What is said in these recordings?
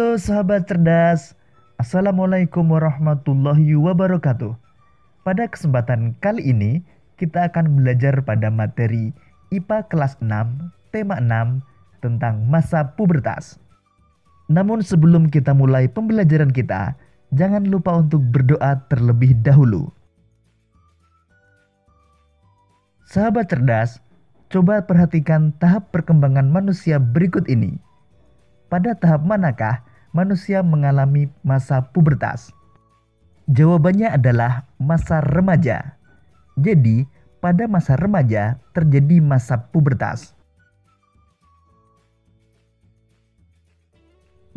Halo sahabat cerdas, Assalamualaikum warahmatullahi wabarakatuh. Pada kesempatan kali ini, kita akan belajar pada materi IPA kelas 6, tema 6, tentang masa pubertas. Namun sebelum kita mulai pembelajaran kita, jangan lupa untuk berdoa terlebih dahulu. Sahabat cerdas, coba perhatikan tahap perkembangan manusia berikut ini. Pada tahap manakah manusia mengalami masa pubertas? Jawabannya adalah masa remaja. Jadi, pada masa remaja terjadi masa pubertas.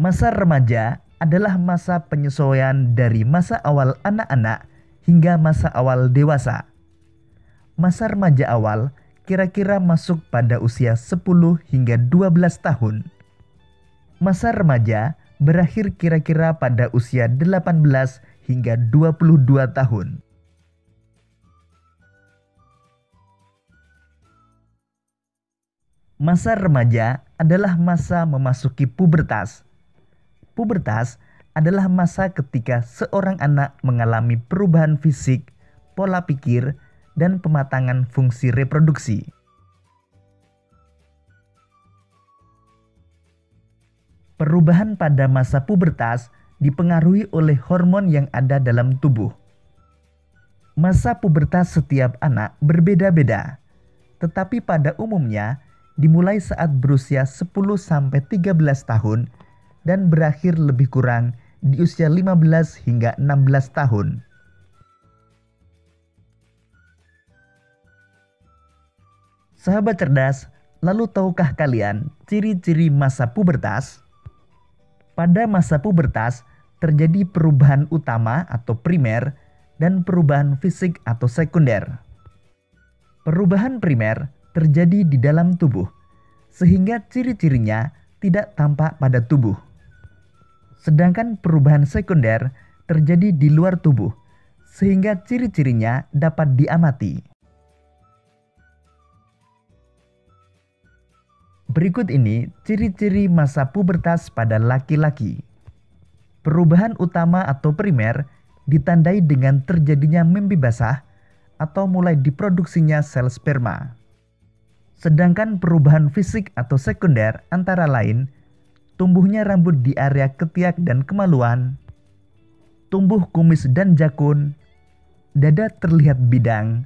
Masa remaja adalah masa penyesuaian dari masa awal anak-anak hingga masa awal dewasa. Masa remaja awal kira-kira masuk pada usia 10 hingga 12 tahun. Masa remaja berakhir kira-kira pada usia 18 hingga 22 tahun. Masa remaja adalah masa memasuki pubertas. Pubertas adalah masa ketika seorang anak mengalami perubahan fisik, pola pikir, dan pematangan fungsi reproduksi. Perubahan pada masa pubertas dipengaruhi oleh hormon yang ada dalam tubuh. Masa pubertas setiap anak berbeda-beda, tetapi pada umumnya dimulai saat berusia 10-13 tahun dan berakhir lebih kurang di usia 15 hingga 16 tahun. Sahabat cerdas, lalu tahukah kalian ciri-ciri masa pubertas? Pada masa pubertas terjadi perubahan utama atau primer dan perubahan fisik atau sekunder. Perubahan primer terjadi di dalam tubuh, sehingga ciri-cirinya tidak tampak pada tubuh. Sedangkan perubahan sekunder terjadi di luar tubuh, sehingga ciri-cirinya dapat diamati. Berikut ini ciri-ciri masa pubertas pada laki-laki. Perubahan utama atau primer ditandai dengan terjadinya mimpi basah atau mulai diproduksinya sel sperma. Sedangkan perubahan fisik atau sekunder antara lain, tumbuhnya rambut di area ketiak dan kemaluan, tumbuh kumis dan jakun, dada terlihat bidang,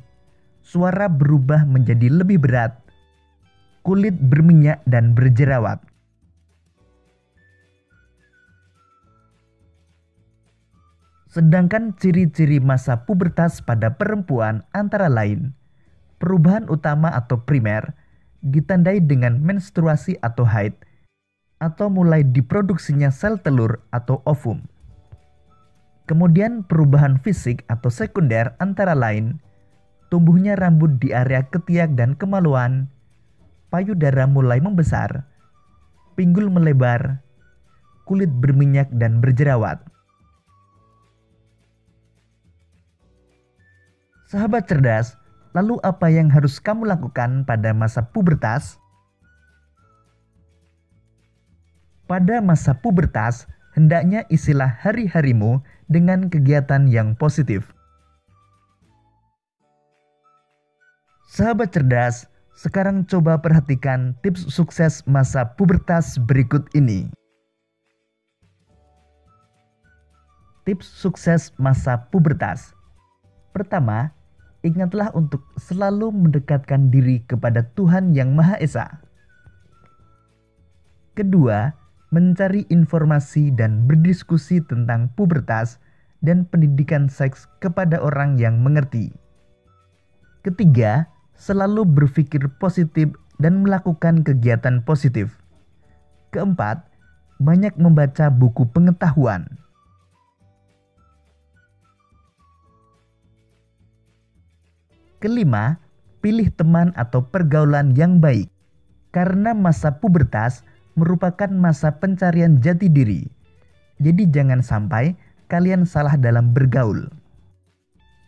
suara berubah menjadi lebih berat, kulit berminyak dan berjerawat. Sedangkan ciri-ciri masa pubertas pada perempuan antara lain, perubahan utama atau primer ditandai dengan menstruasi atau haid, atau mulai diproduksinya sel telur atau ovum. Kemudian perubahan fisik atau sekunder antara lain, tumbuhnya rambut di area ketiak dan kemaluan, payudara mulai membesar, pinggul melebar, kulit berminyak dan berjerawat. Sahabat cerdas, lalu apa yang harus kamu lakukan pada masa pubertas? Pada masa pubertas, hendaknya isilah hari-harimu dengan kegiatan yang positif. Sahabat cerdas, sekarang coba perhatikan tips sukses masa pubertas berikut ini. Tips sukses masa pubertas. Pertama, ingatlah untuk selalu mendekatkan diri kepada Tuhan Yang Maha Esa. Kedua, mencari informasi dan berdiskusi tentang pubertas dan pendidikan seks kepada orang yang mengerti. Ketiga, selalu berpikir positif dan melakukan kegiatan positif. Keempat, banyak membaca buku pengetahuan. Kelima, pilih teman atau pergaulan yang baik. Karena masa pubertas merupakan masa pencarian jati diri. Jadi jangan sampai kalian salah dalam bergaul.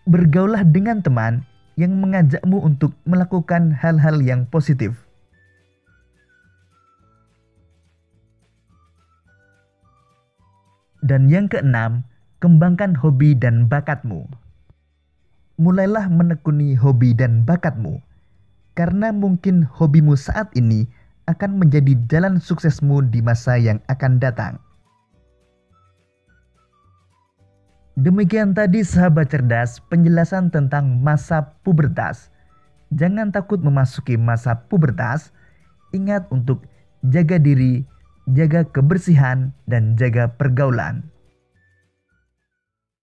Bergaullah dengan teman yang mengajakmu untuk melakukan hal-hal yang positif. Dan yang keenam, kembangkan hobi dan bakatmu. Mulailah menekuni hobi dan bakatmu, karena mungkin hobimu saat ini akan menjadi jalan suksesmu di masa yang akan datang. Demikian tadi sahabat cerdas penjelasan tentang masa pubertas. Jangan takut memasuki masa pubertas. Ingat untuk jaga diri, jaga kebersihan, dan jaga pergaulan.